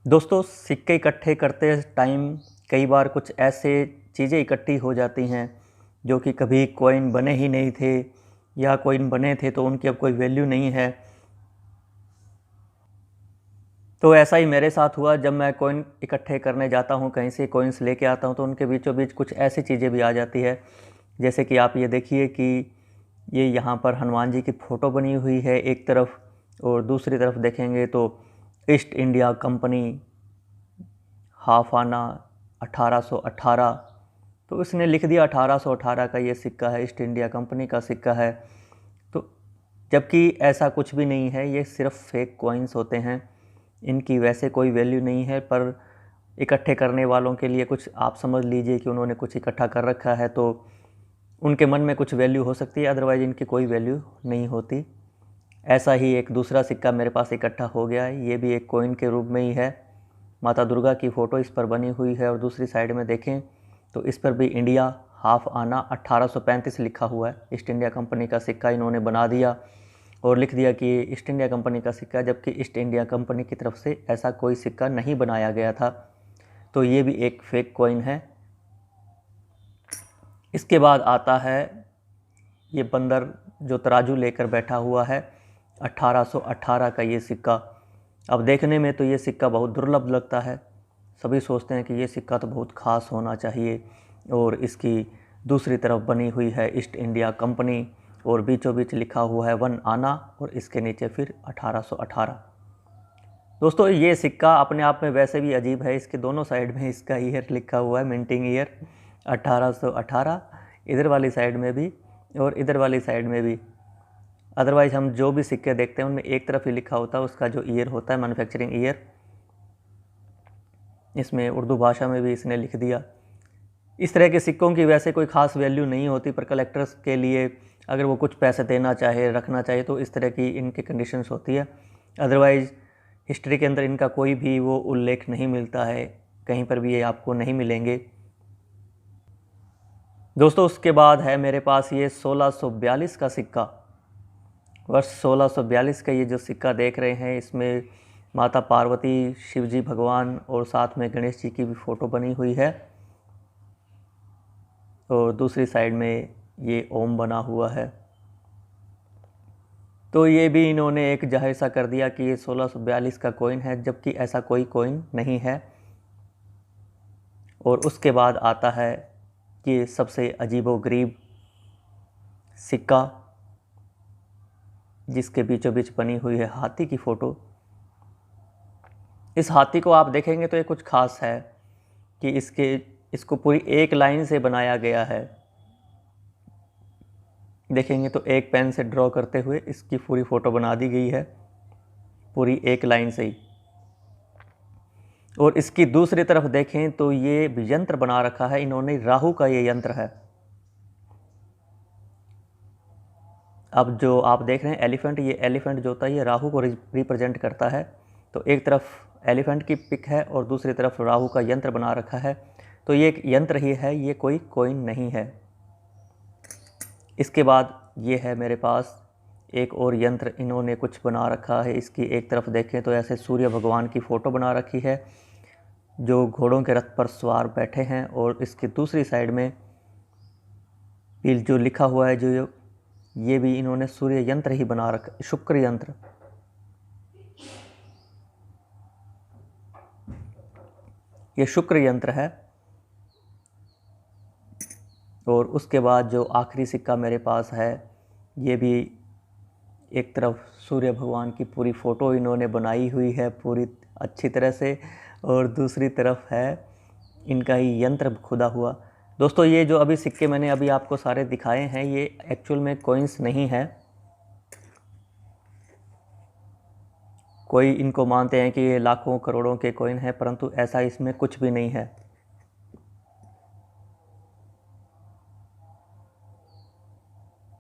दोस्तों, सिक्के इकट्ठे करते टाइम कई बार कुछ ऐसे चीज़ें इकट्ठी हो जाती हैं जो कि कभी कॉइन बने ही नहीं थे, या कॉइन बने थे तो उनकी अब कोई वैल्यू नहीं है। तो ऐसा ही मेरे साथ हुआ। जब मैं कॉइन इकट्ठे करने जाता हूँ, कहीं से कॉइन्स लेके आता हूँ, तो उनके बीचों बीच कुछ ऐसी चीज़ें भी आ जाती है। जैसे कि आप ये देखिए कि ये यहाँ पर हनुमान जी की फ़ोटो बनी हुई है एक तरफ, और दूसरी तरफ देखेंगे तो ईस्ट इंडिया कंपनी हाफ आना 1818। तो उसने लिख दिया 1818 का ये सिक्का है, ईस्ट इंडिया कंपनी का सिक्का है। तो जबकि ऐसा कुछ भी नहीं है, ये सिर्फ फेक कॉइन्स होते हैं, इनकी वैसे कोई वैल्यू नहीं है। पर इकट्ठे करने वालों के लिए कुछ आप समझ लीजिए कि उन्होंने कुछ इकट्ठा कर रखा है, तो उनके मन में कुछ वैल्यू हो सकती है, अदरवाइज़ इनकी कोई वैल्यू नहीं होती। ऐसा ही एक दूसरा सिक्का मेरे पास इकट्ठा हो गया है, ये भी एक कॉइन के रूप में ही है। माता दुर्गा की फ़ोटो इस पर बनी हुई है, और दूसरी साइड में देखें तो इस पर भी इंडिया हाफ आना 1835 लिखा हुआ है। ईस्ट इंडिया कंपनी का सिक्का इन्होंने बना दिया और लिख दिया कि ईस्ट इंडिया कंपनी का सिक्का, जबकि ईस्ट इंडिया कंपनी की तरफ से ऐसा कोई सिक्का नहीं बनाया गया था। तो ये भी एक फेक कॉइन है। इसके बाद आता है ये बंदर जो तराजू लेकर बैठा हुआ है, 1818 का ये सिक्का। अब देखने में तो ये सिक्का बहुत दुर्लभ लगता है, सभी सोचते हैं कि ये सिक्का तो बहुत ख़ास होना चाहिए, और इसकी दूसरी तरफ बनी हुई है ईस्ट इंडिया कंपनी, और बीचों बीच लिखा हुआ है 1 आना, और इसके नीचे फिर 1818। दोस्तों, ये सिक्का अपने आप में वैसे भी अजीब है। इसके दोनों साइड में इसका ईयर लिखा हुआ है, मिंटिंग ईयर 1818, इधर वाली साइड में भी और इधर वाली साइड में भी। अदरवाइज़ हम जो भी सिक्के देखते हैं उनमें एक तरफ ही लिखा होता है उसका जो ईयर होता है, मैन्युफैक्चरिंग ईयर। इसमें उर्दू भाषा में भी इसने लिख दिया। इस तरह के सिक्कों की वैसे कोई ख़ास वैल्यू नहीं होती, पर कलेक्टर्स के लिए अगर वो कुछ पैसे देना चाहे, रखना चाहे, तो इस तरह की इनकी कंडीशंस होती है। अदरवाइज़ हिस्ट्री के अंदर इनका कोई भी वो उल्लेख नहीं मिलता है, कहीं पर भी ये आपको नहीं मिलेंगे। दोस्तों, उसके बाद है मेरे पास ये 1642 का सिक्का। वर्ष 1642 का ये जो सिक्का देख रहे हैं, इसमें माता पार्वती, शिवजी भगवान और साथ में गणेश जी की भी फ़ोटो बनी हुई है, और दूसरी साइड में ये ओम बना हुआ है। तो ये भी इन्होंने एक जाहिर सा कर दिया कि ये 1642 का कॉइन है, जबकि ऐसा कोई कॉइन नहीं है। और उसके बाद आता है कि सबसे अजीबोगरीब सिक्का, जिसके बीचों बीच बनी हुई है हाथी की फ़ोटो। इस हाथी को आप देखेंगे तो ये कुछ ख़ास है कि इसको पूरी एक लाइन से बनाया गया है। देखेंगे तो एक पेन से ड्रॉ करते हुए इसकी पूरी फ़ोटो बना दी गई है, पूरी एक लाइन से ही। और इसकी दूसरी तरफ देखें तो ये यंत्र बना रखा है इन्होंने, राहु का ये यंत्र है। अब जो आप देख रहे हैं एलिफेंट, ये एलिफेंट जो होता है ये राहु को रिप्रेजेंट करता है। तो एक तरफ एलिफेंट की पिक है और दूसरी तरफ राहु का यंत्र बना रखा है। तो ये एक यंत्र ही है, ये कोई कॉइन नहीं है। इसके बाद ये है मेरे पास एक और यंत्र, इन्होंने कुछ बना रखा है। इसकी एक तरफ देखें तो ऐसे सूर्य भगवान की फ़ोटो बना रखी है जो घोड़ों के रथ पर सवार बैठे हैं, और इसकी दूसरी साइड में जो लिखा हुआ है, जो ये भी इन्होंने सूर्य यंत्र ही बना रखा, शुक्र यंत्र। ये शुक्र यंत्र है। और उसके बाद जो आखिरी सिक्का मेरे पास है, ये भी एक तरफ सूर्य भगवान की पूरी फ़ोटो इन्होंने बनाई हुई है पूरी अच्छी तरह से, और दूसरी तरफ है इनका ही यंत्र खुदा हुआ। दोस्तों, ये जो अभी सिक्के मैंने अभी आपको सारे दिखाए हैं, ये एक्चुअल में कॉइन्स नहीं है। कोई इनको मानते हैं कि ये लाखों करोड़ों के कॉइन है, परंतु ऐसा इसमें कुछ भी नहीं है।